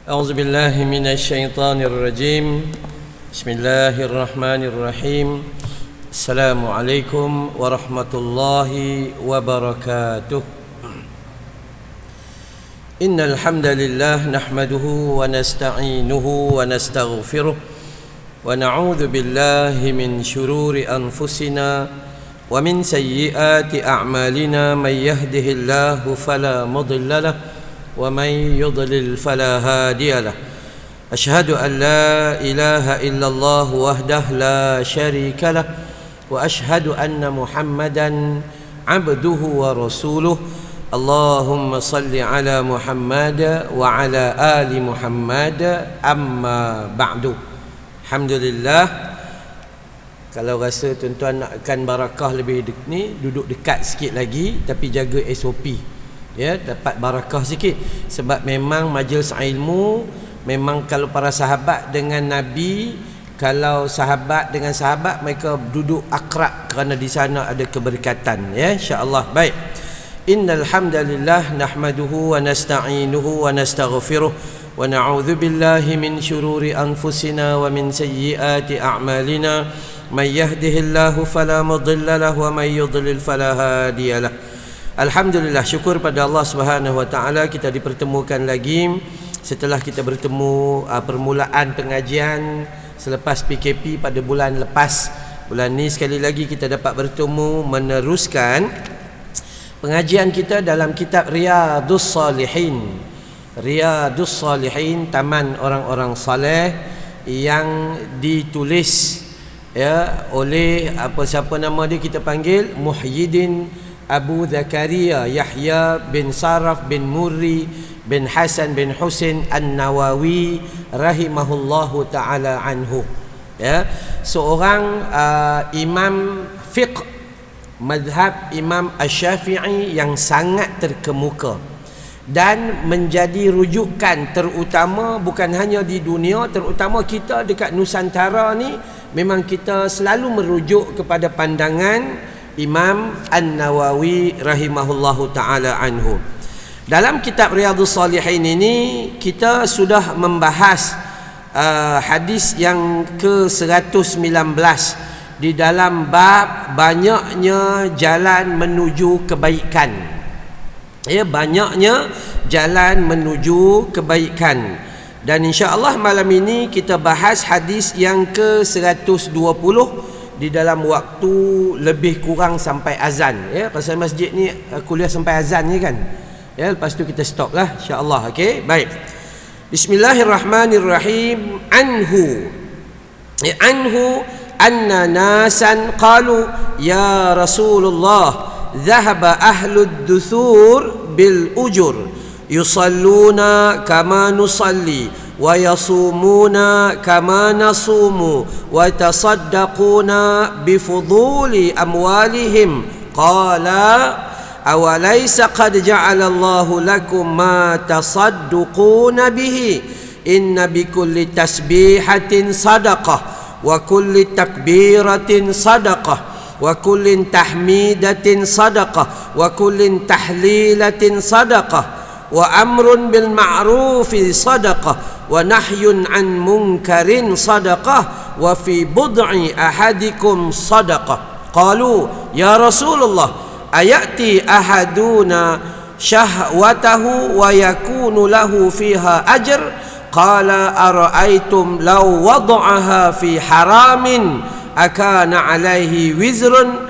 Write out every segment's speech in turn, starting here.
أعوذ بالله من الشيطان الرجيم بسم الله الرحمن الرحيم السلام عليكم ورحمة الله وبركاته إن الحمد لله نحمده ونستعينه ونستغفره ونعوذ بالله من شرور أنفسنا ومن سيئات أعمالنا من يهده الله فلا مضل له ومن يضلل فلا هادي له أشهد أن لا إله إلا الله وحده لا شريك له وأشهد أن محمدا عبده ورسوله اللهم صل على محمد وعلى آل محمد أما بعد. Alhamdulillah. Kalau rasa tuan-tuan nakkan barakah lebih ni, duduk dekat sikit lagi tapi jaga SOP. Ya, dapat barakah sikit sebab memang majlis ilmu memang kalau para sahabat dengan Nabi, kalau sahabat dengan sahabat mereka duduk akrab kerana di sana ada keberkatan, ya, insya-Allah. Baik. Innal hamdalillah nahmaduhu wa nasta'inuhu wa nastaghfiruh wa na'udzu billahi min shururi anfusina wa min sayyiati a'malina may yahdihillahu fala mudilla lahu wa may yudlil fala hadiya lahu. Alhamdulillah, syukur pada Allah Subhanahu wa taala kita dipertemukan lagi setelah kita bertemu permulaan pengajian selepas PKP pada bulan lepas. Bulan ni sekali lagi kita dapat bertemu meneruskan pengajian kita dalam kitab Riyadhus Salihin. Riyadhus Salihin, taman orang-orang saleh yang ditulis ya oleh siapa nama dia, kita panggil Muhyiddin Abu Zakaria Yahya bin Saraf bin Murri bin Hasan bin Husain An-Nawawi rahimahullahu taala anhu. Ya, seorang imam fiqh mazhab Imam Asy-Syafi'i yang sangat terkemuka dan menjadi rujukan terutama bukan hanya di dunia, terutama kita dekat Nusantara ni memang kita selalu merujuk kepada pandangan Imam An-Nawawi rahimahullahu taala anhu. Dalam kitab Riyadhus Salihin ini kita sudah membahas hadis yang ke-119 di dalam bab banyaknya jalan menuju kebaikan. Ya, banyaknya jalan menuju kebaikan. Dan insya-Allah malam ini kita bahas hadis yang ke-120 di dalam waktu lebih kurang sampai azan. Ya, pasal masjid ni kuliah sampai azan ni kan. Ya, lepas tu kita stop lah insya-Allah. Okey, baik. Bismillahirrahmanirrahim. Anhu anna nasan qalu ya Rasulullah dhahaba ahlud duthur bil ujur yusalluna kama nusalli wa yasumuna kama nasumu wa tasaddaquna bifuduli amwalihim qala awalaysa qad ja'ala Allahu lakum ma tasaddaquna bihi inna bikulli tasbihatin sadaqah wa kulli takbiratin sadaqah wa kullin tahmidatin sadaqah wa kullin tahlilatin sadaqah wa amrun bil ma'rufi sadaqah wa nahyun an munkarin sadaqah wa fi bud'i ahadikum sadaqah. Qalu ya Rasulullah ayati ahaduna syahwatahu wa yakunu lahu fiha ajr qala ara'aytum law wada'aha fi haramin akana alaihi wizrun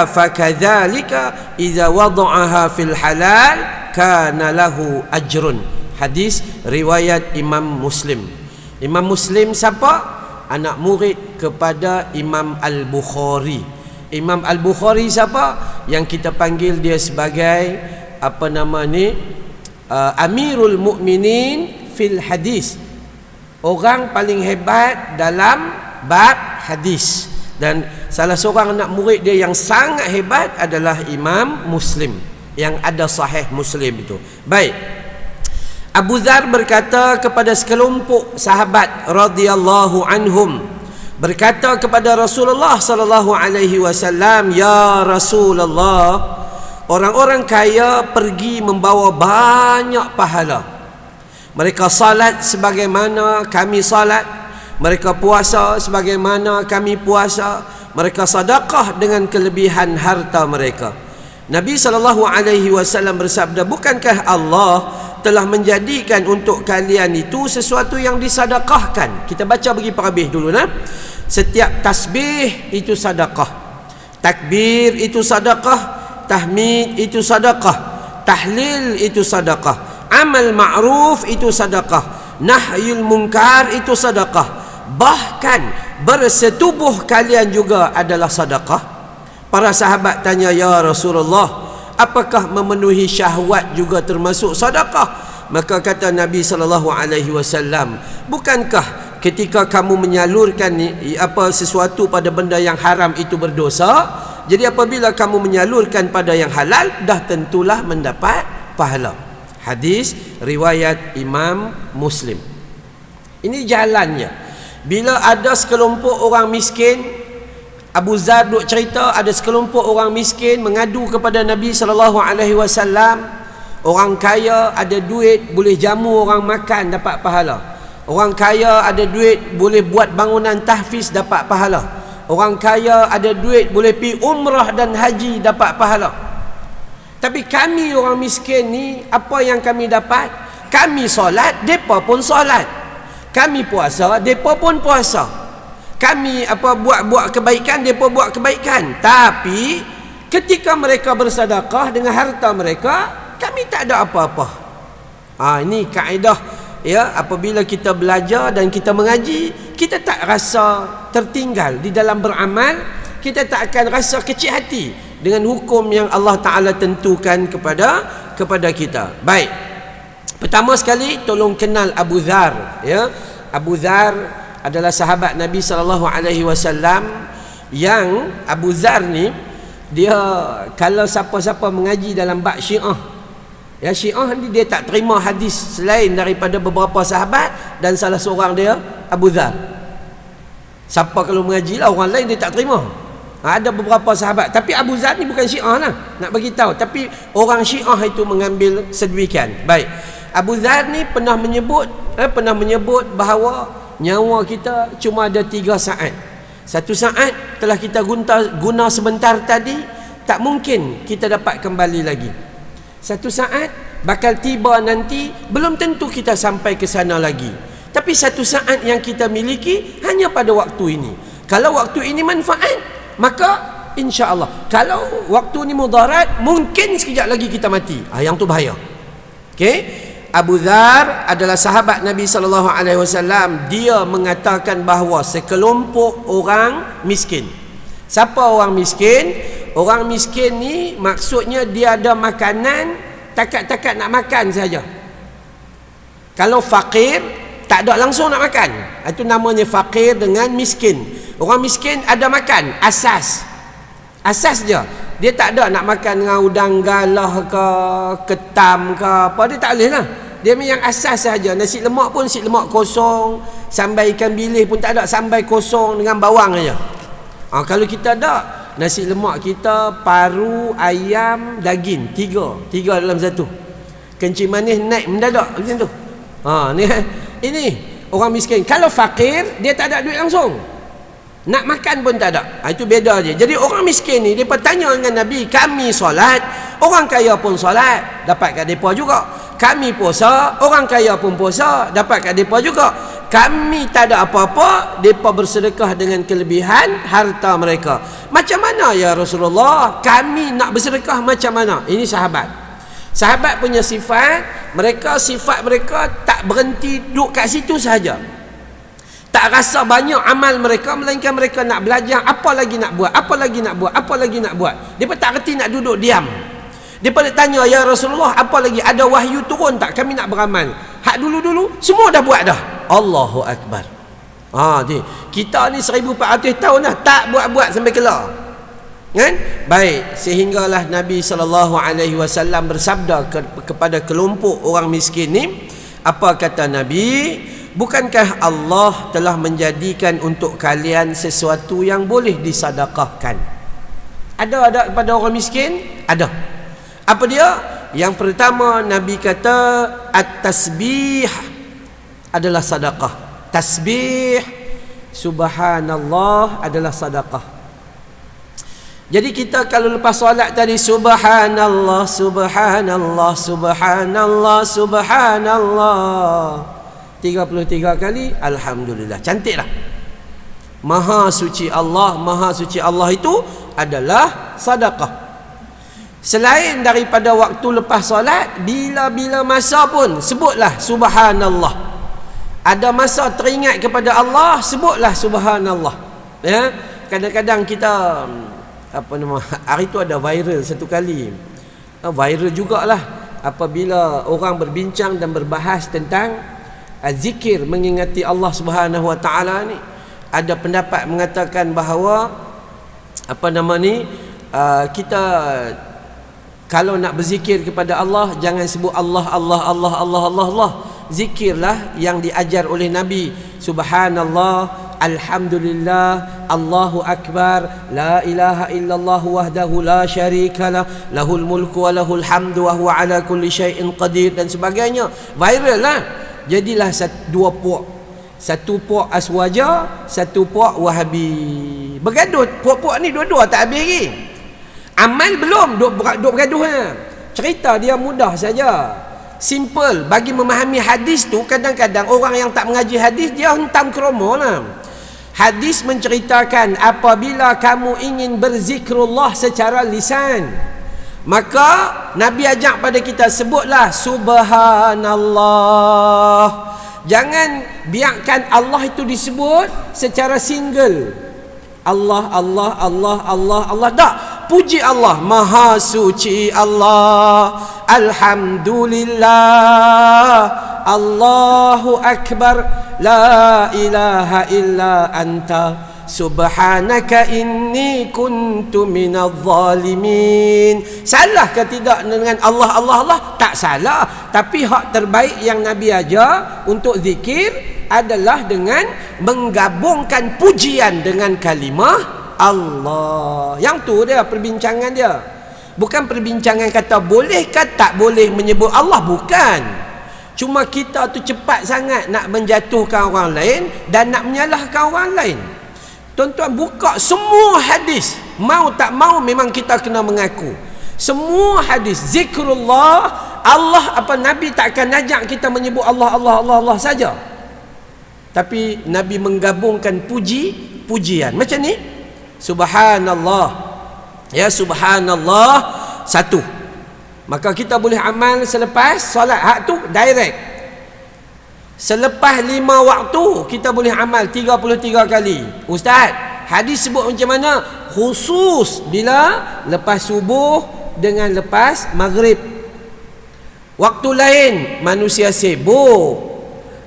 fakadzalika idza wada'aha fil halal kana lahu ajrun. Hadis riwayat Imam Muslim. Imam Muslim siapa? Anak murid kepada Imam Al-Bukhari. Imam Al-Bukhari siapa? Yang kita panggil dia sebagai Amirul Mukminin fil hadis. Orang paling hebat dalam bab hadis, dan salah seorang anak murid dia yang sangat hebat adalah Imam Muslim yang ada sahih Muslim itu. Baik. Abu Dzar berkata kepada sekelompok sahabat radhiyallahu anhum, berkata kepada Rasulullah sallallahu alaihi wasallam, ya Rasulullah, orang-orang kaya pergi membawa banyak pahala, Mereka salat sebagaimana kami salat, mereka puasa sebagaimana kami puasa, mereka sedekah dengan kelebihan harta mereka. Nabi SAW bersabda, bukankah Allah telah menjadikan untuk kalian itu sesuatu yang disedekahkan? Kita baca bagi parabih dulu nah. Setiap tasbih itu sedekah, takbir itu sedekah, tahmid itu sedekah, tahlil itu sedekah, amal ma'ruf itu sedekah, nahyul munkar itu sedekah, bahkan bersetubuh kalian juga adalah sedekah. Para sahabat tanya, ya Rasulullah, apakah memenuhi syahwat juga termasuk sedekah? Maka kata Nabi SAW, bukankah ketika kamu menyalurkan sesuatu pada benda yang haram itu berdosa? Jadi apabila kamu menyalurkan pada yang halal, dah tentulah mendapat pahala. Hadis riwayat Imam Muslim. Ini jalannya. Bila ada sekelompok orang miskin, Abu Zar duk cerita, ada sekelompok orang miskin mengadu kepada Nabi SAW. Orang kaya ada duit, boleh jamu orang makan, dapat pahala. Orang kaya ada duit, boleh buat bangunan tahfiz, dapat pahala. Orang kaya ada duit, boleh pergi umrah dan haji, dapat pahala. Tapi kami orang miskin ni, apa yang kami dapat? Kami solat, mereka pun solat. Kami puasa, mereka pun puasa. Kami buat kebaikan, mereka buat kebaikan. Tapi ketika mereka bersedekah dengan harta mereka, kami tak ada apa-apa. Ini kaedah ya. Apabila kita belajar dan kita mengaji, kita tak rasa tertinggal di dalam beramal. Kita tak akan rasa kecil hati dengan hukum yang Allah Ta'ala tentukan kepada kita. Baik, pertama sekali tolong kenal Abu Dhar ya. Abu Dhar adalah sahabat Nabi SAW. Yang Abu Dhar ni, dia kalau siapa-siapa mengaji dalam bab Syiah ya, Syiah ni dia tak terima hadis selain daripada beberapa sahabat, dan salah seorang dia Abu Dhar. Siapa kalau mengaji lah, orang lain dia tak terima. Ada beberapa sahabat, tapi Abu Zar ni bukan Syiah lah, nak bagi tahu. Tapi orang Syiah itu mengambil sedemikian. Baik, Abu Zar ni pernah menyebut bahawa nyawa kita cuma ada 3 saat. 1 saat telah kita guna sebentar tadi, tak mungkin kita dapat kembali lagi. 1 saat bakal tiba nanti, belum tentu kita sampai ke sana lagi. Tapi 1 saat yang kita miliki hanya pada waktu ini. Kalau waktu ini manfaat, maka insya-Allah. Kalau waktu ni mudarat, mungkin sekejap lagi kita mati. Yang tu bahaya. Okey. Abu Dhar adalah sahabat Nabi SAW. Dia mengatakan bahawa sekelompok orang miskin. Siapa orang miskin? Orang miskin ni maksudnya dia ada makanan, takat-takat nak makan saja. Kalau fakir, tak ada langsung nak makan. Itu namanya fakir dengan miskin. Orang miskin ada makan, asas je. Dia tak ada nak makan dengan udang galah ke, ketam ke apa, dia tak boleh lah. Dia yang asas saja. Nasi lemak pun nasi lemak kosong, sambal ikan bilis pun tak ada, sambal kosong dengan bawang saja. Kalau kita ada nasi lemak kita, paru, ayam, daging, tiga dalam satu. Kencing manis naik mendadak macam tu. Ini orang miskin. Kalau fakir, dia tak ada duit langsung, nak makan pun tak ada. Itu beda je. Jadi orang miskin ni, dia tanya dengan Nabi, kami solat, orang kaya pun solat, dapat kat mereka juga. Kami puasa, orang kaya pun puasa, dapat kat mereka juga. Kami tak ada apa-apa, mereka bersedekah dengan kelebihan harta mereka. Macam mana ya Rasulullah? Kami nak bersedekah macam mana? Ini sahabat punya sifat mereka tak berhenti duduk kat situ sahaja. Tak rasa banyak amal mereka, melainkan mereka nak belajar apa lagi nak buat. Dia pun tak reti nak duduk diam. Dia pun tanya, ya Rasulullah, apa lagi? Ada wahyu turun tak? Kami nak beramal. Hak dulu-dulu semua dah buat dah. Allahu Akbar. Kita ni 1400 tahun dah tak buat-buat sampai kelar. Kan? Baik, sehinggalah Nabi SAW bersabda kepada kelompok orang miskin ni. Apa kata Nabi? Bukankah Allah telah menjadikan untuk kalian sesuatu yang boleh disedekahkan? Ada kepada orang miskin? Ada. Apa dia? Yang pertama, Nabi kata at-tasbih adalah sedekah. Tasbih subhanallah adalah sedekah. Jadi kita kalau lepas solat tadi subhanallah, subhanallah, subhanallah, subhanallah 33 kali, alhamdulillah. Cantiklah. Maha suci Allah, maha suci Allah itu adalah sedekah. Selain daripada waktu lepas solat, bila-bila masa pun sebutlah subhanallah. Ada masa teringat kepada Allah, sebutlah subhanallah. Ya, kadang-kadang kita hari tu ada viral satu kali. Viral jugalah apabila orang berbincang dan berbahas tentang zikir mengingati Allah Subhanahu Wa Taala ni. Ada pendapat mengatakan bahawa kita kalau nak berzikir kepada Allah, jangan sebut Allah, Allah, Allah, Allah, Allah, Allah. Zikirlah yang diajar oleh Nabi. Subhanallah, alhamdulillah, Allahu akbar, la ilaha illallah wahdahu la syarikalah, lahul mulku wa lahul hamdu wa huwa ala kulli syai'in qadir dan sebagainya. Viral lah. Jadilah dua puak. Satu puak Aswaja, satu puak Wahabi. Bergaduh. Puak-puak ni dua-dua tak habis lagi. Amal belum, duk bergaduh. Cerita dia mudah saja, simple. Bagi memahami hadis tu, kadang-kadang orang yang tak mengaji hadis, dia hentam kromo lah. Hadis menceritakan apabila kamu ingin berzikrullah secara lisan, maka Nabi ajak pada kita sebutlah subhanallah. Jangan biarkan Allah itu disebut secara single. Allah, Allah, Allah, Allah, Allah. Tak. Puji Allah, maha suci Allah, alhamdulillah, Allahu akbar, la ilaha illa anta, subhanaka inni kuntu minadh zalimin. Salah ke tidak dengan Allah, Allah, Allah? Tak salah. Tapi hak terbaik yang Nabi ajar untuk zikir adalah dengan menggabungkan pujian dengan kalimah Allah. Yang tu dia perbincangan dia. Bukan perbincangan kata boleh ke tak boleh menyebut Allah, bukan. Cuma kita tu cepat sangat nak menjatuhkan orang lain dan nak menyalahkan orang lain. Tuan-tuan buka semua hadis, mau tak mau memang kita kena mengaku. Semua hadis zikrullah, Allah Nabi tak akan ajak kita menyebut Allah, Allah, Allah, Allah saja. Tapi Nabi menggabungkan pujian. Macam ni, subhanallah, ya subhanallah satu. Maka kita boleh amal selepas solat. Hak tu direct. Selepas 5 waktu kita boleh amal 33 kali. Ustaz, hadis sebut macam mana? Khusus bila lepas subuh dengan lepas maghrib. Waktu lain manusia sibuk.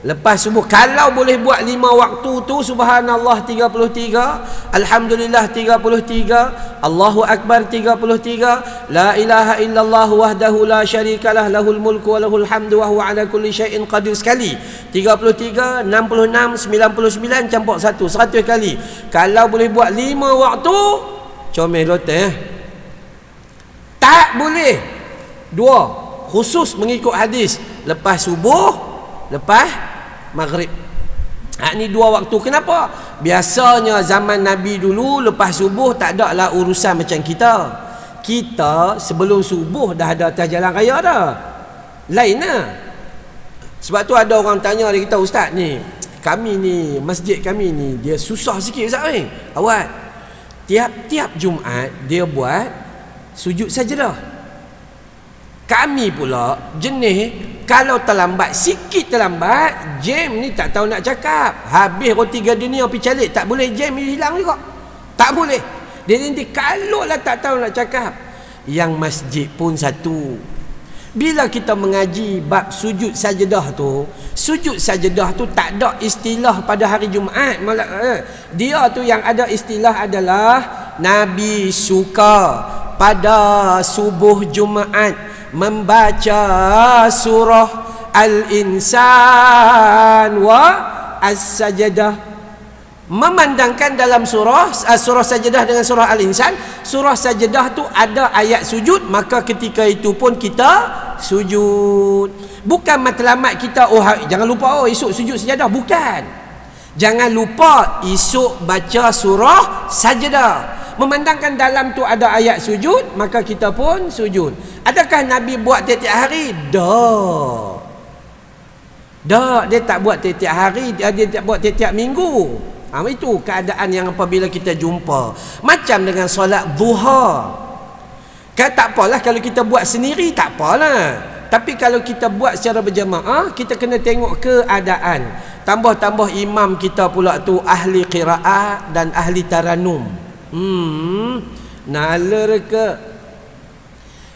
Lepas subuh, kalau boleh buat 5 waktu tu, subhanallah 33, alhamdulillah 33, Allahu akbar 33, la ilaha illallah wahdahu la syarikalah, lahul mulku wa lahul hamdu wa huwa ala kulli syai'in qadir sekali. 33, 66, 99 campur 100 kali. Kalau boleh buat 5 waktu, comel loteh. Tak boleh 2, khusus mengikut hadis, lepas subuh, lepas maghrib. Ni 2 waktu. Kenapa? Biasanya zaman Nabi dulu lepas subuh tak ada lah urusan macam kita. Kita sebelum subuh dah ada atas jalan raya dah. Lain lah. Sebab tu ada orang tanya dia kita, ustaz ni, kami ni, masjid kami ni, dia susah sikit ustaz ni. Awak tiap-tiap Jumaat dia buat sujud sajdah. Kami pula jenis, kalau terlambat, sikit terlambat, jam ni tak tahu nak cakap. Habis roti gardenia pergi calik, tak boleh, jam ni hilang juga. Tak boleh. Dia nanti kalau lah tak tahu nak cakap. Yang masjid pun satu. Bila kita mengaji bab sujud sajdah tu tak ada istilah pada hari Jumaat. Dia tu yang ada istilah adalah Nabi suka pada subuh Jumaat membaca surah Al-Insan wa As-Sajdah. memandangkan dalam surah Sajdah dengan surah Al-Insan, surah Sajdah tu ada ayat sujud, maka ketika itu pun kita sujud. Bukan matlamat kita jangan lupa esok sujud Sajdah, bukan. Jangan lupa esok baca surah Sajdah. Memandangkan dalam tu ada ayat sujud, maka kita pun sujud. Adakah Nabi buat tiap-tiap hari? Dia tak buat tiap-tiap hari, dia tak buat tiap-tiap minggu. Itu keadaan yang apabila kita jumpa. Macam dengan solat duha. Kan tak apalah kalau kita buat sendiri, tak apalah. Tapi kalau kita buat secara berjamaah, kita kena tengok keadaan. Tambah-tambah imam kita pula tu ahli qiraat dan ahli taranum. Nalar ke?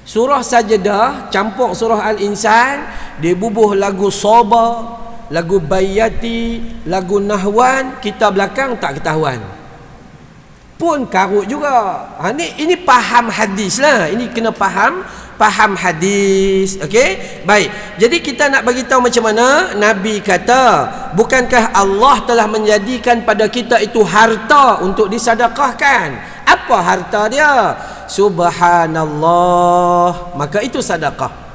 Surah Sajdah campur surah Al-Insan, dia bubuh lagu Sabah, lagu Bayati, lagu Nahwan, kita belakang tak ketahuan. Pun karut juga. Ini faham hadis lah. Ini kena faham hadis. Okey? Baik. Jadi kita nak bagi tahu macam mana Nabi kata, bukankah Allah telah menjadikan pada kita itu harta untuk disedekahkan? Apa harta dia? Subhanallah. Maka itu sedekah.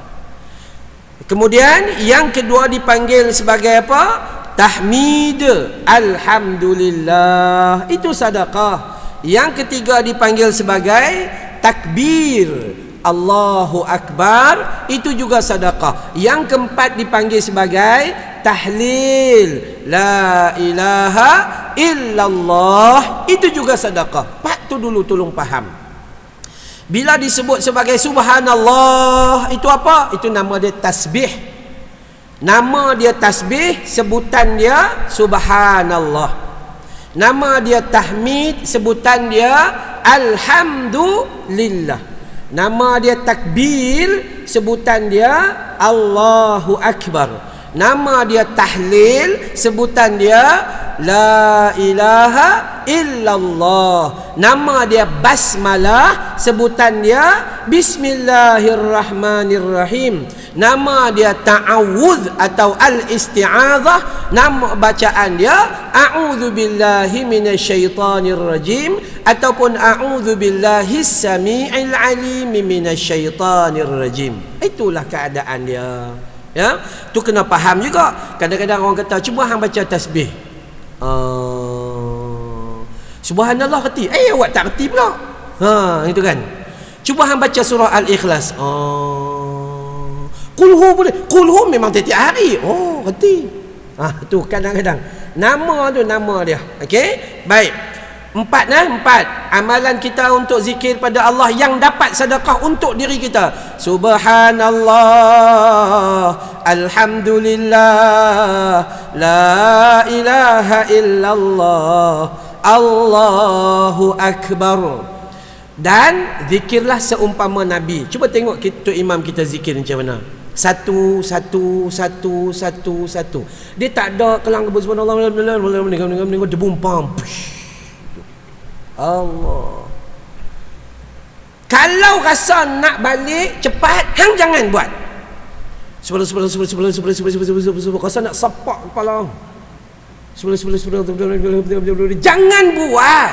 Kemudian yang kedua dipanggil sebagai apa? Tahmid. Alhamdulillah. Itu sedekah. Yang ketiga dipanggil sebagai takbir. Allahu Akbar. Itu juga sedekah. Yang keempat dipanggil sebagai tahlil. La ilaha illallah. Itu juga sedekah. Pak tu dulu tolong faham. Bila disebut sebagai subhanallah, itu apa? Itu nama dia tasbih. Nama dia tasbih, sebutan dia subhanallah. Nama dia tahmid, sebutan dia alhamdulillah. Nama dia takbir, sebutan dia Allahu Akbar. Nama dia tahlil, sebutan dia la ilaha illallah. Nama dia basmalah, sebutan dia bismillahirrahmanirrahim. Nama dia ta'awudz atau al-isti'adzah, nama bacaan dia a'udzubillahi minasyaitonirrajim ataupun a'udzubillahis samii'il alim minasyaitonirrajim. Itulah keadaan dia. Ya, tu kena faham juga. Kadang-kadang orang kata, cuba hang baca tasbih. Subhanallah reti. Awak tak reti pula. Itu kan. Cuba hang baca surah Al-Ikhlas. Qulhu boleh. Qulhu memang tiap hari. Reti. Tu kadang-kadang. Nama tu nama dia. Okey? Baik. Empat. Amalan kita untuk zikir pada Allah yang dapat sedekah untuk diri kita. Subhanallah, alhamdulillah, la ilaha illallah, Allahu Akbar. Dan zikirlah seumpama Nabi. Cuba tengok kita imam kita zikir macam mana. Satu. Dia tak ada kelang kebun subhanallah, debum pam. Allah. Kalau rasa nak balik cepat, hang jangan buat. Sebelum rasa nak sepak kepala. Jangan buat.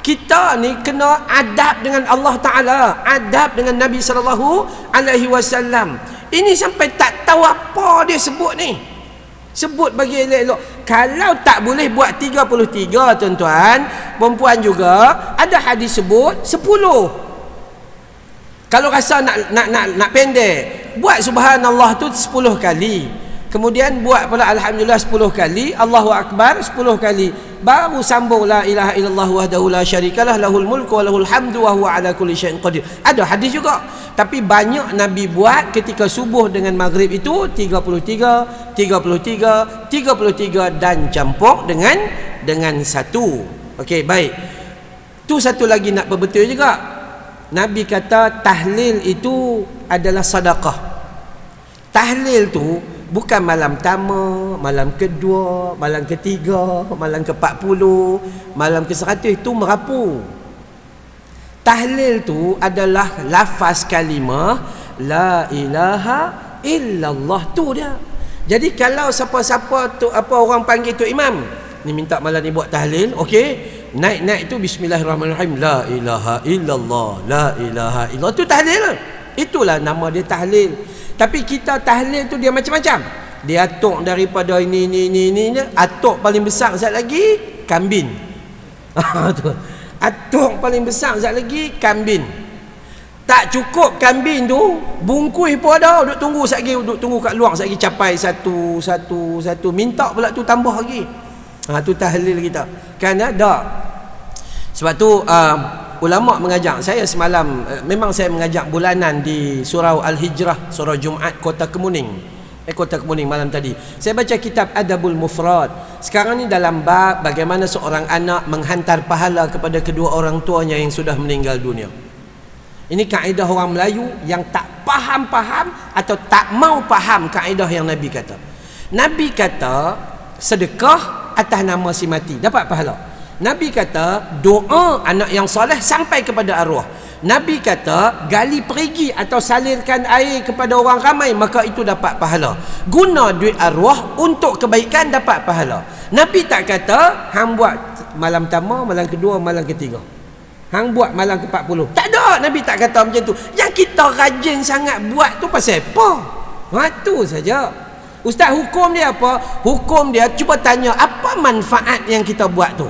Kita ni kena adab dengan Allah Ta'ala, adab dengan Nabi SAW. Ini sampai tak tahu apa dia sebut ni. Sebut bagi elok-elok. Kalau tak boleh buat 33, tuan-tuan, perempuan juga ada hadis sebut 10. Kalau rasa nak pendek, buat subhanallah tu 10 kali. Kemudian buat pula alhamdulillah 10 kali, Allahu Akbar 10 kali. Baru sambung la ilaha illallah wahdahu la syarikalah lahul mulku wa lahul hamdu wa huwa ala kulli syai'in qadir. Ada hadis juga. Tapi banyak Nabi buat ketika subuh dengan maghrib itu 33 dan campur dengan satu. Okey, baik. Tu satu lagi nak perbetul juga. Nabi kata tahlil itu adalah sedekah. Tahlil tu bukan malam pertama, malam kedua, malam ketiga, malam ke-40, malam ke-100 itu merapu. Tahlil tu adalah lafaz kalimah la ilaha illallah tu dia. Jadi kalau siapa-siapa tu apa orang panggil tu imam, ni minta malam ni buat tahlil, okey. Naik tu bismillahirrahmanirrahim, la ilaha illallah, la ilaha illallah, tu tahlil. Itulah nama dia tahlil. Tapi kita tahlil tu dia macam-macam. Dia atuk daripada ini. Atuk paling besar sekali lagi kambing. Atuk paling besar sekali lagi kambing. Tak cukup kambing tu, bungkus pun ada, duduk tunggu sekali, duduk tunggu kat luar sekali capai satu. Minta pula tu tambah lagi. Tu tahlil kita. Kan ada. Sebab tu ulama mengajar. Saya semalam memang saya mengajar bulanan di surau Al-Hijrah, surau Jumaat Kota Kemuning. Kota Kemuning malam tadi. Saya baca kitab Adabul Mufrad. Sekarang ni dalam bab bagaimana seorang anak menghantar pahala kepada kedua orang tuanya yang sudah meninggal dunia. Ini kaedah orang Melayu yang tak faham atau tak mau faham kaedah yang Nabi kata. Nabi kata sedekah atas nama si mati dapat pahala. Nabi kata doa anak yang soleh sampai kepada arwah. Nabi kata gali perigi atau salirkan air kepada orang ramai, maka itu dapat pahala. Guna duit arwah untuk kebaikan dapat pahala. Nabi tak kata hang buat malam pertama, malam kedua, malam ketiga, hang buat malam ke-40. Tak ada, Nabi tak kata macam tu. Yang kita rajin sangat buat tu pasal apa? Tu saja. Ustaz, hukum dia apa? Hukum dia cuba tanya apa manfaat yang kita buat tu.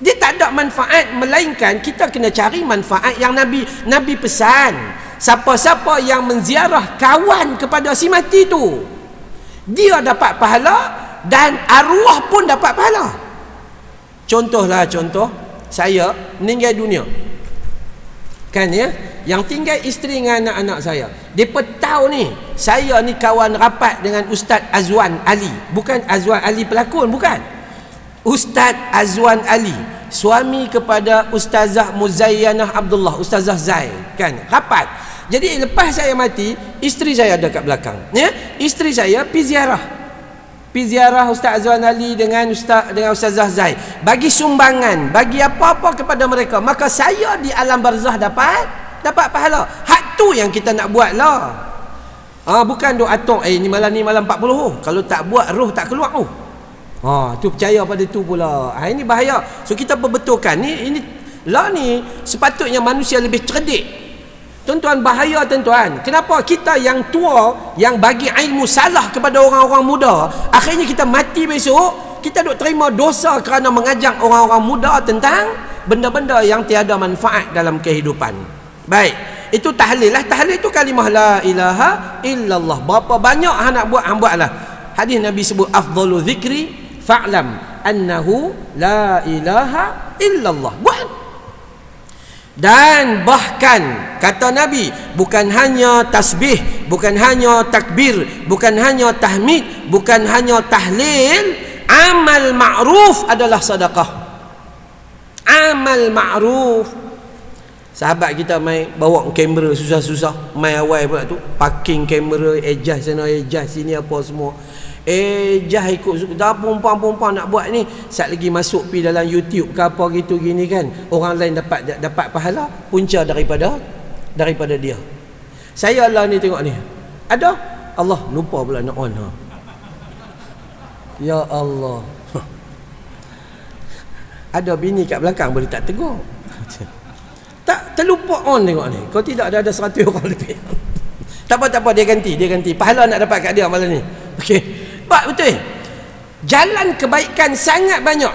Dia tak ada manfaat, melainkan kita kena cari manfaat yang Nabi pesan. Siapa-siapa yang menziarah kawan kepada si mati tu, dia dapat pahala dan arwah pun dapat pahala. Contoh, saya meninggal dunia. Kan ya? Yang tinggal isteri dengan anak-anak saya. Depa tahu ni, saya ni kawan rapat dengan Ustaz Azwan Ali. Bukan Azwan Ali pelakon, bukan. Ustaz Azwan Ali, suami kepada Ustazah Muzayyanah Abdullah, Ustazah Zai, kan? Rapat. Jadi lepas saya mati, isteri saya ada kat belakang. Ya? Isteri saya pergi ziarah Ustaz Azwan Ali dengan Ustazah Zai, bagi sumbangan, bagi apa-apa kepada mereka, maka saya di alam barzah dapat pahala. Hak tu yang kita nak buat lah. Bukan duk atok ni malam 40 kalau tak buat roh tak keluar tu. Tu percaya pada tu pula. Ini bahaya. So kita perbetulkan ini sepatutnya manusia lebih cerdik. Tuan-tuan, bahaya tuan-tuan. Kenapa kita yang tua yang bagi ilmu salah kepada orang-orang muda, akhirnya kita mati besok, kita duk terima dosa kerana mengajak orang-orang muda tentang benda-benda yang tiada manfaat dalam kehidupan. Baik, itu tahlil lah. Tahlil itu kalimah la ilaha illallah. Berapa banyak hang nak buat, hang buatlah. Hadis Nabi sebut afdalu zikri fa'lam annahu la ilaha illallah. Buat. Dan bahkan kata Nabi, bukan hanya tasbih, bukan hanya takbir, bukan hanya tahmid, bukan hanya tahlil, amal ma'ruf adalah sedekah. Amal ma'ruf. Sahabat kita mai bawa kamera susah-susah, mai awal pula tu, parking kamera, adjust sana, adjust sini apa semua. Jah ikut dah perempuan nak buat ni, sat lagi masuk pi dalam YouTube ke apa gitu gini kan, orang lain dapat pahala, punca daripada dia. Saya lah ni tengok ni, ada Allah lupa pula nak on. Ya Allah. Ada bini kat belakang boleh tak tegur. Tak terlupa on tengok ni. Kalau tidak ada 100 orang lebih. Tak apa dia ganti. Pahala nak dapat kat dia malam ni. Okey. Betul. Jalan kebaikan sangat banyak.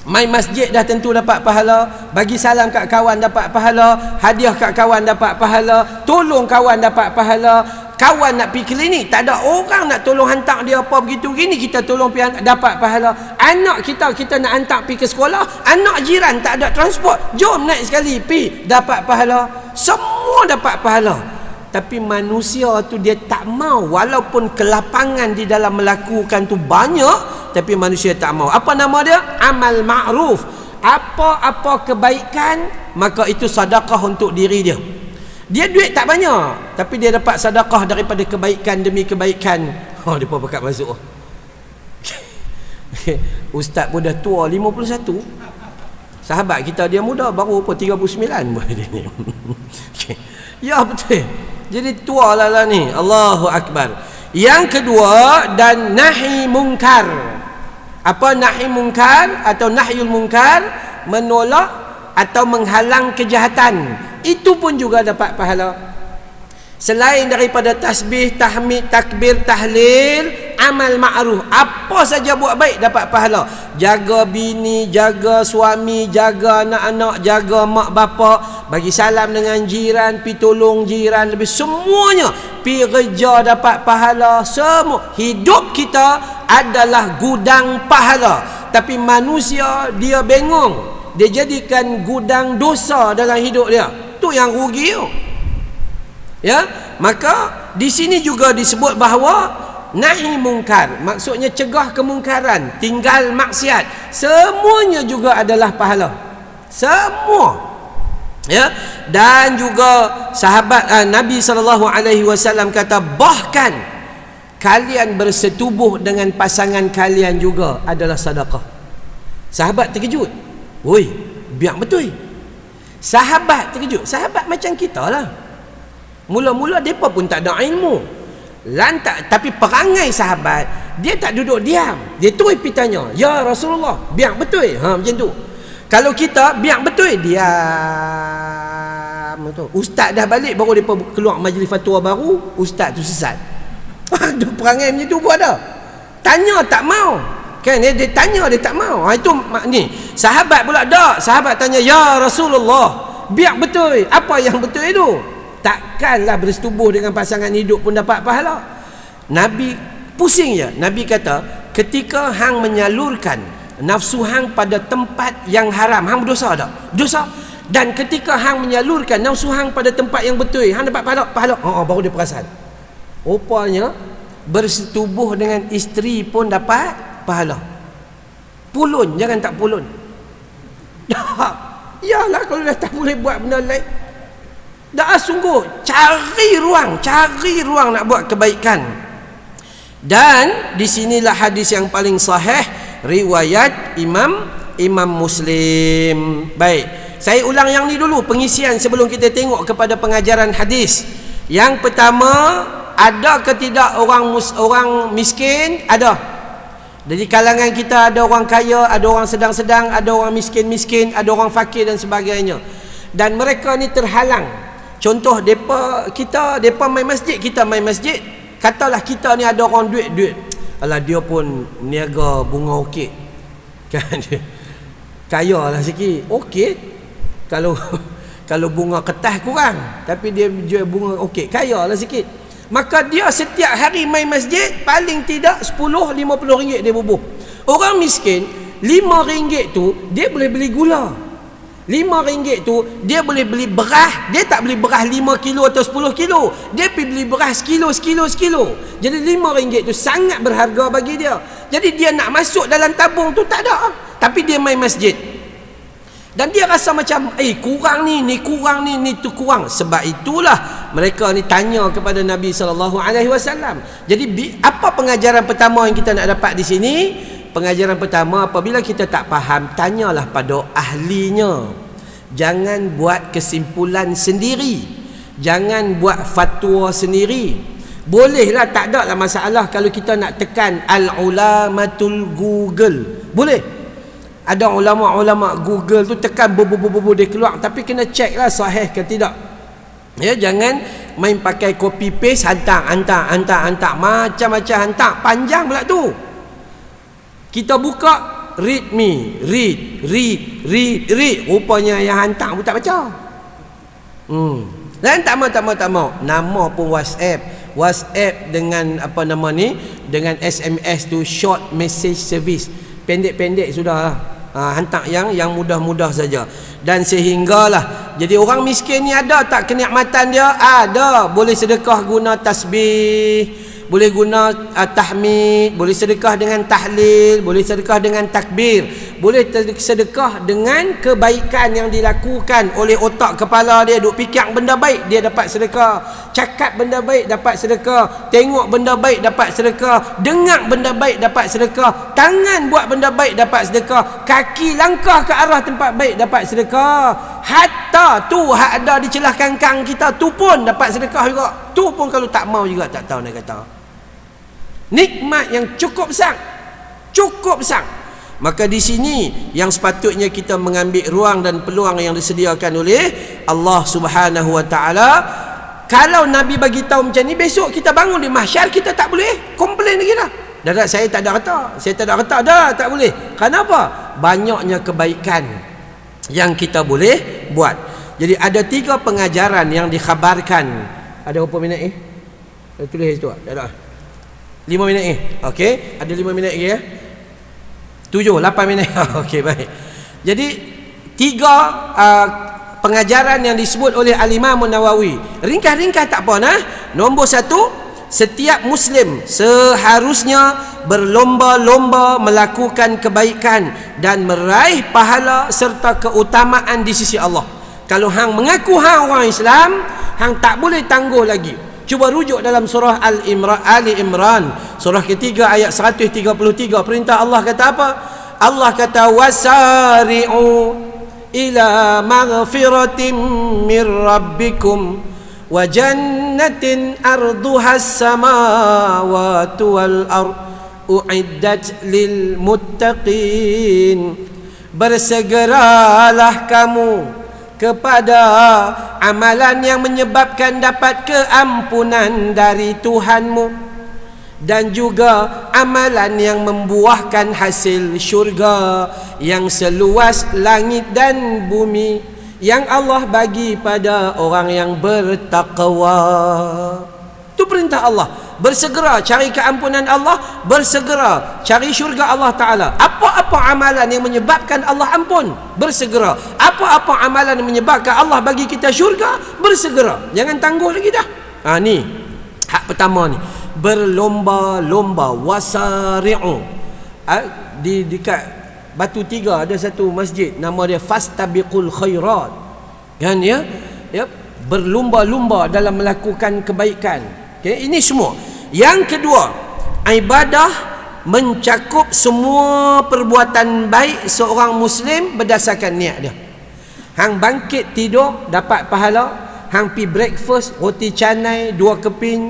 Main masjid dah tentu dapat pahala, bagi salam kat kawan dapat pahala, hadiah kat kawan dapat pahala, tolong kawan dapat pahala. Kawan nak pergi klinik, tak ada orang nak tolong hantar dia apa begitu gini, kita tolong pergi dapat pahala. Anak kita nak hantar pergi ke sekolah, anak jiran tak ada transport, jom naik sekali pergi, dapat pahala. Semua dapat pahala. Tapi manusia tu dia tak mau, walaupun kelapangan di dalam melakukan tu banyak, tapi manusia tak mau. Apa nama dia? Amal ma'ruf. Apa-apa kebaikan, maka itu sedekah untuk diri dia. Dia duit tak banyak, tapi dia dapat sedekah daripada kebaikan demi kebaikan. Dia pun pakat masuk. Ustaz pun dah tua 51. Sahabat kita dia muda, baru 39 buat dia ni. Ya betul. Jadi tua lah ni. Allahu Akbar. Yang kedua, dan nahi mungkar. Apa nahi mungkar atau nahyul mungkar? Menolak atau menghalang kejahatan. Itu pun juga dapat pahala. Selain daripada tasbih, tahmid, takbir, tahlil, amal ma'ruf, apa saja buat baik dapat pahala. Jaga bini, jaga suami, jaga anak-anak, jaga mak bapak, bagi salam dengan jiran, pi tolong jiran, lebih semuanya pi kerja dapat pahala. Semua hidup kita adalah gudang pahala. Tapi manusia dia bengong, dia jadikan gudang dosa dalam hidup dia. Tu yang rugi tu. Ya, maka di sini juga disebut bahawa nahi mungkar, maksudnya cegah kemungkaran, tinggal maksiat, semuanya juga adalah pahala. Semua. Ya, dan juga sahabat Nabi SAW kata, bahkan kalian bersetubuh dengan pasangan kalian juga adalah sedekah. Sahabat terkejut. Oi, biar betul. Sahabat terkejut. Sahabat macam kita lah. Mula-mula mereka pun tak ada ilmu. Lantak, tapi perangai sahabat, dia tak duduk diam. Dia terus pergi tanya, ya Rasulullah, biar betul. Macam tu. Kalau kita biar betul, diam. Ustaz dah balik, baru mereka keluar majlis fatwa baru, ustaz tu sesat. Aduh, perangai macam tu pun ada. Tanya tak mau. Kan dia tanya, dia tak mau. Itu ni. Sahabat pula tak. Sahabat tanya, ya Rasulullah, biar betul. Apa yang betul itu? Takkanlah bersetubuh dengan pasangan hidup pun dapat pahala. Nabi pusing je. Nabi kata, ketika hang menyalurkan nafsu hang pada tempat yang haram, hang berdosa tak? Berdosa. Dan ketika hang menyalurkan nafsu hang pada tempat yang betul, hang dapat pahala. Baru dia perasan. Rupanya bersetubuh dengan isteri pun dapat pahala. Pulun, jangan tak pulun. Yalah, kalau dah tak boleh buat benda lain. Dah sungguh cari ruang nak buat kebaikan. Dan di sinilah hadis yang paling sahih riwayat Imam Muslim. Baik, saya ulang yang ni dulu pengisian sebelum kita tengok kepada pengajaran hadis. Yang pertama, ada ke tidak orang miskin? Ada. Dari kalangan kita ada orang kaya, ada orang sedang-sedang, ada orang miskin-miskin, ada orang fakir dan sebagainya. Dan mereka ni terhalang. Contoh depa main masjid, kita main masjid. Katalah kita ni ada orang duit. Alah, dia pun niaga bunga orkid. Kan dia kaya lah sikit. Orkid kalau bunga kertas kurang, tapi dia jual bunga orkid, kaya lah sikit. Maka dia setiap hari main masjid paling tidak 10-50 ringgit dia bubuh. Orang miskin, 5 ringgit tu dia boleh beli gula. 5 ringgit tu dia boleh beli beras. Dia tak beli beras 5 kilo atau 10 kilo. Dia pergi beli beras sekilo. Jadi 5 ringgit tu sangat berharga bagi dia. Jadi dia nak masuk dalam tabung tu tak ada. Tapi dia main masjid. Dan dia rasa macam kurang ni tu kurang. Sebab itulah mereka ni tanya kepada Nabi SAW. Jadi apa pengajaran pertama yang kita nak dapat di sini? Pengajaran pertama, apabila kita tak faham, tanyalah pada ahlinya. Jangan buat kesimpulan sendiri. Jangan buat fatwa sendiri. Bolehlah, tak ada lah masalah kalau kita nak tekan al-ulamatul Google. Boleh. Ada ulama-ulama Google tu tekan dia keluar, tapi kena check lah sahih ke tidak. Ya, jangan main pakai copy paste, hantar macam-macam hantar, panjang pula tu. Kita buka, read. Rupanya yang hantar pun tak baca. Dan tak mau. Nama pun WhatsApp dengan apa nama ni, dengan SMS tu, short message service. Pendek-pendek sudah lah. Hantar yang mudah-mudah saja. Dan sehinggalah, jadi orang miskin ni ada tak kenikmatan dia? Ada. Boleh sedekah guna tasbih, boleh guna tahmid, boleh sedekah dengan tahlil, boleh sedekah dengan takbir, boleh sedekah dengan kebaikan yang dilakukan oleh otak kepala dia. Duk fikir benda baik, dia dapat sedekah. Cakap benda baik, dapat sedekah. Tengok benda baik, dapat sedekah. Dengar benda baik, dapat sedekah. Tangan buat benda baik, dapat sedekah. Kaki langkah ke arah tempat baik, dapat sedekah. Hatta tu hak ada di celah kangkang kita, tu pun dapat sedekah juga. Tu pun kalau tak mau juga tak tahu nak kata. Nikmat yang cukup besar. Cukup besar. Maka di sini yang sepatutnya kita mengambil ruang dan peluang yang disediakan oleh Allah Subhanahu wa taala. Kalau Nabi bagi tahu macam ni, besok kita bangun di mahsyar, kita tak boleh komplain lagi dah. Dah saya tak ada kata. Saya tak ada kata dah, tak boleh. Kenapa? Banyaknya kebaikan yang kita boleh buat. Jadi ada 3 pengajaran yang dikhabarkan. Ada berapa minit ni? Tulis situ. Tak ada. 5 minit ni. Okey, ada 5 minit lagi ya. 7, 8 minit. Okey, baik. Jadi 3 pengajaran yang disebut oleh Al-Imam Nawawi. Ringkas-ringkas tak apa nah. Nombor 1, setiap Muslim seharusnya berlomba-lomba melakukan kebaikan dan meraih pahala serta keutamaan di sisi Allah. Kalau hang mengaku hang orang Islam, hang tak boleh tangguh lagi. Cuba rujuk dalam surah Ali Imran, surah ketiga ayat 133. Perintah Allah kata apa? Allah kata wasari'u ila maghfiratin mir rabbikum wa jannatin arduhas samawati wal ard uiddat lil muttaqin. Bersegeralah kamu kepada amalan yang menyebabkan dapat keampunan dari Tuhanmu, dan juga amalan yang membuahkan hasil syurga yang seluas langit dan bumi yang Allah bagi pada orang yang bertakwa. Itu perintah Allah. Bersegera cari keampunan Allah, bersegera cari syurga Allah Ta'ala. Apa-apa amalan yang menyebabkan Allah ampun, bersegera. Apa-apa amalan yang menyebabkan Allah bagi kita syurga, bersegera. Jangan tangguh lagi dah. Ni hak pertama ni, berlomba-lomba. Wasari'u. Dekat Batu Tiga ada satu masjid, nama dia Fastabiqul Khairat. Kan ya? Berlomba-lomba dalam melakukan kebaikan. Okay? Ini semua. Yang kedua, ibadah mencakup semua perbuatan baik seorang Muslim berdasarkan niat dia. Hang bangkit tidur dapat pahala. Hang pi breakfast roti canai 2 keping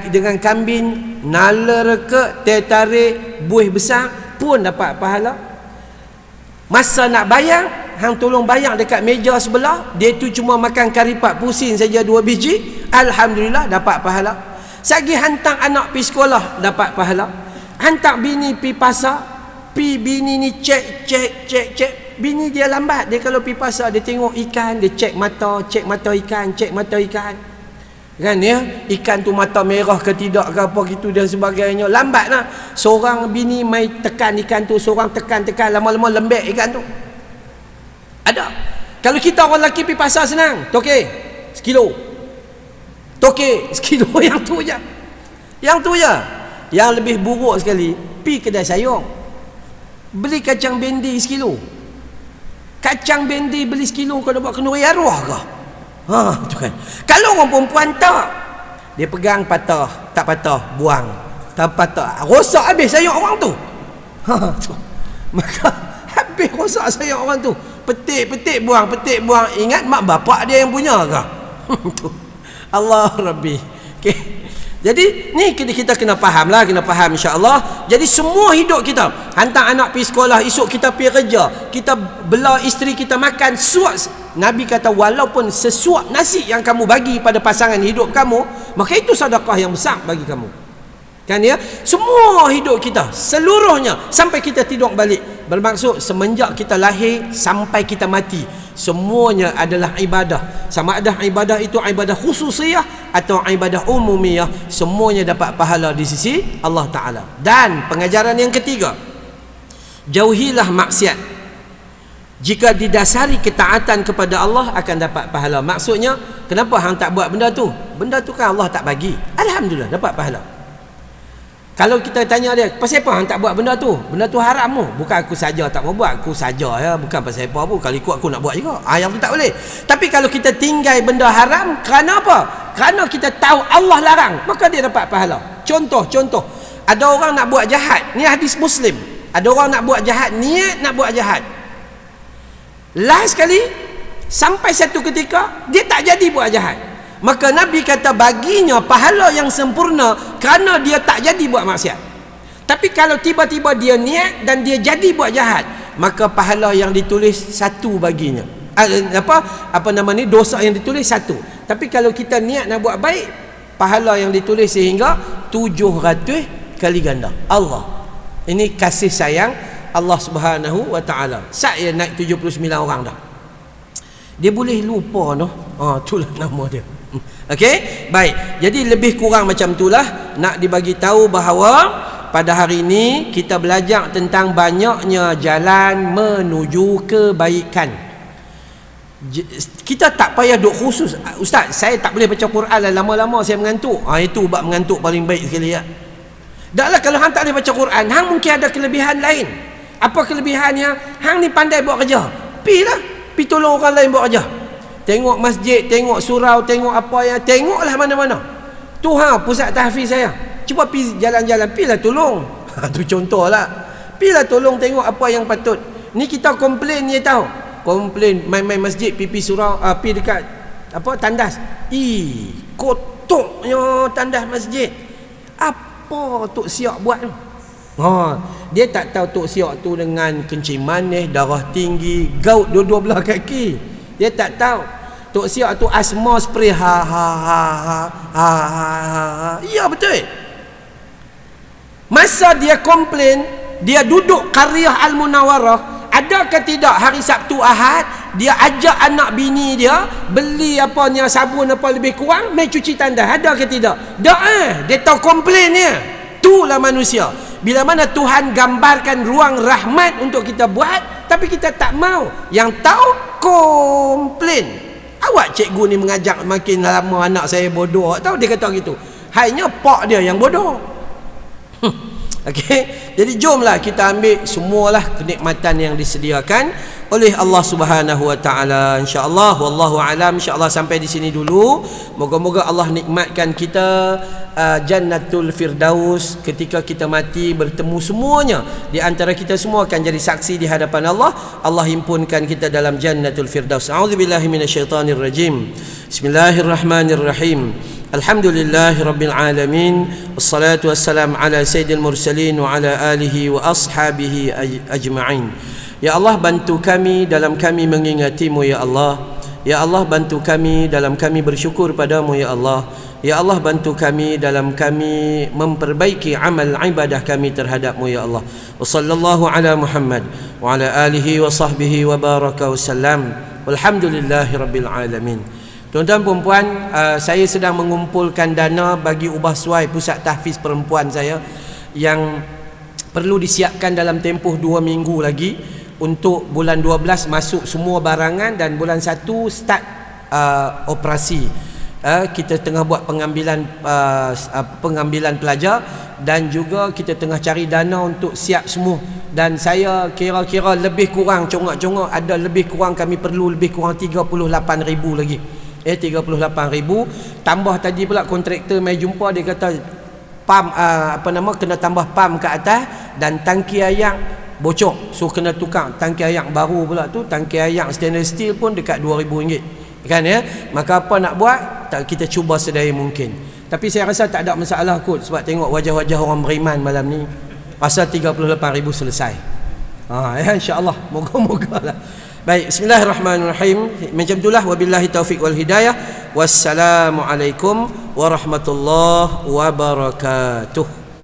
dengan kambing, nala reka, teh tarik, buih besar pun dapat pahala. Masa nak bayang, hang tolong bayang dekat meja sebelah, dia tu cuma makan karipat pusing saja 2 biji, alhamdulillah dapat pahala. Sagi hantar anak pi sekolah dapat pahala. Hantar bini pi pasar, bini ni cek. Bini dia lambat, dia kalau pi pasar dia tengok ikan, dia cek mata ikan. Kan ya, ikan tu mata merah ke tidak ke apa gitu dan sebagainya. Lambat lah. Seorang bini mai tekan ikan tu, seorang tekan, lama-lama lembek ikan tu. Ada. Kalau kita orang lelaki pi pasar senang, tokek sekilo. Yang tu je. Yang lebih buruk sekali, pi kedai sayur, beli kacang bendi sekilo. Kacang bendi beli sekilo, kau nak buat kenduri arwah ke? Tu kan. Kalau orang perempuan tak, dia pegang patah, tak patah buang, tak patah rosak habis sayur orang tu. Tu. Maka habis rosak sayur orang tu. Petik buang. Ingat mak bapak dia yang punya ke? Tu. Allah Rabbi. Okay. Jadi ni kita kena faham insya-Allah. Jadi semua hidup kita, hantar anak pergi sekolah, esok kita pergi kerja, kita bela isteri kita makan, suap. Nabi kata walaupun sesuap nasi yang kamu bagi pada pasangan hidup kamu, maka itu sedekah yang besar bagi kamu. Kan ya? Semua hidup kita seluruhnya sampai kita tidur balik, bermaksud semenjak kita lahir sampai kita mati, semuanya adalah ibadah. Sama ada ibadah itu ibadah khususiyah atau ibadah umumiyah, semuanya dapat pahala di sisi Allah Ta'ala. Dan pengajaran yang ketiga, jauhilah maksiat. Jika didasari ketaatan kepada Allah akan dapat pahala. Maksudnya, kenapa hang tak buat benda tu? Benda tu kan Allah tak bagi, alhamdulillah dapat pahala. Kalau kita tanya dia, pasal apa hang tak buat benda tu? Benda tu haram mu. Bukan aku saja tak mau buat, aku saja ya, bukan pasal apa pun. Kalau ikut aku nak buat juga. Yang tu tak boleh. Tapi kalau kita tinggal benda haram, kerana apa? Kerana kita tahu Allah larang, maka dia dapat pahala. Contoh, ada orang nak buat jahat. Ni hadis Muslim. Ada orang nak buat jahat, niat nak buat jahat. Last sekali, sampai satu ketika dia tak jadi buat jahat. Maka Nabi kata baginya pahala yang sempurna kerana dia tak jadi buat maksiat. Tapi kalau tiba-tiba dia niat dan dia jadi buat jahat, maka pahala yang ditulis satu baginya. Dosa yang ditulis satu. Tapi kalau kita niat nak buat baik, pahala yang ditulis sehingga 700 kali ganda. Allah. Ini kasih sayang Allah Subhanahu wa taala. Saya naik 79 orang dah. Dia boleh lupa itulah nama dia. Okey, baik. Jadi lebih kurang macam itulah nak dibagi tahu bahawa pada hari ini kita belajar tentang banyaknya jalan menuju kebaikan. Kita tak payah duk khusus. Ustaz, saya tak boleh baca Quran lah, lama-lama saya mengantuk. Itu bab mengantuk paling baik sekali ya. Daklah kalau hang tak boleh baca Quran, hang mungkin ada kelebihan lain. Apa kelebihannya? Hang ni pandai buat kerja. Pi tolong orang lain buat kerja. Tengok masjid, tengok surau, tengok apa yang, tengoklah mana-mana. Tu pusat tahfiz saya. Cuba pi jalan-jalan, pilah tolong. Tu contohlah. Pilah tolong tengok apa yang patut. Ni kita komplain ni tahu. Komplain main-main masjid, pipi surau, pi dekat tandas. Kotornya tandas masjid. Apa Tok Siak buat tu? Dia tak tahu Tok Siak tu dengan kencing manis, darah tinggi, gout dua-dua belah kaki. Dia tak tahu Tok Siak tu asma spray Ya betul. Masa dia komplain, dia duduk Qaryah Al-Munawwarah, ada ke tidak hari Sabtu Ahad dia ajak anak bini dia beli sabun lebih kurang, mai cuci tandas, ada ke tidak? Dia tahu komplain dia. Itulah manusia. Bila mana Tuhan gambarkan ruang rahmat untuk kita buat, tapi kita tak mau. Yang tahu komplain. Awak cikgu ni mengajak makin lama anak saya bodoh. Tahu dia kata gitu. Hanya pak dia yang bodoh. Okey. Jadi jomlah kita ambil semualah kenikmatan yang disediakan oleh Allah Subhanahu wa taala. Insya-Allah wallahu alam. Insya-Allah sampai di sini dulu. Moga-moga Allah nikmatkan kita Jannatul Firdaus ketika kita mati, bertemu semuanya. Di antara kita semua akan jadi saksi di hadapan Allah. Allah himpunkan kita dalam Jannatul Firdaus. A'udzubillahi minasyaitonirrajim. Bismillahirrahmanirrahim. Alhamdulillahirabbil alamin. Wassalatu wassalamu ala sayyidil mursalin wa ala alihi wa ashabihi ajma'in. Ya Allah, bantu kami dalam kami mengingatimu ya Allah. Ya Allah, bantu kami dalam kami bersyukur padamu ya Allah. Ya Allah, bantu kami dalam kami memperbaiki amal ibadah kami terhadapmu ya Allah. Wa sallallahu ala Muhammad wa ala alihi wa sahbihi wa baraka wa sallam. Walhamdulillahirabbil alamin. Tuan-tuan perempuan, saya sedang mengumpulkan dana bagi ubah suai pusat tahfiz perempuan saya yang perlu disiapkan dalam tempoh 2 minggu lagi. Untuk bulan 12 masuk semua barangan dan bulan 1 start operasi. Kita tengah buat pengambilan pelajar dan juga kita tengah cari dana untuk siap semua. Dan saya kira-kira lebih kurang congak-congak ada lebih kurang, kami perlu lebih kurang 38,000 lagi. 38,000 tambah tadi pula kontraktor mai jumpa, dia kata pam kena tambah pam ke atas dan tangki air bocor, so kena tukar tangki air baru pula tu. Tangki air stainless steel pun dekat RM2,000 kan ya. Maka apa nak buat, kita cuba sedaya mungkin. Tapi saya rasa tak ada masalah kot, sebab tengok wajah-wajah orang beriman malam ni. Pasal 38,000 selesai. Ya insya-Allah, moga-moga lah. Baik, bismillahirrahmanirrahim. Macam itulah, wabillahi taufik wal hidayah. Wassalamualaikum warahmatullahi wabarakatuh.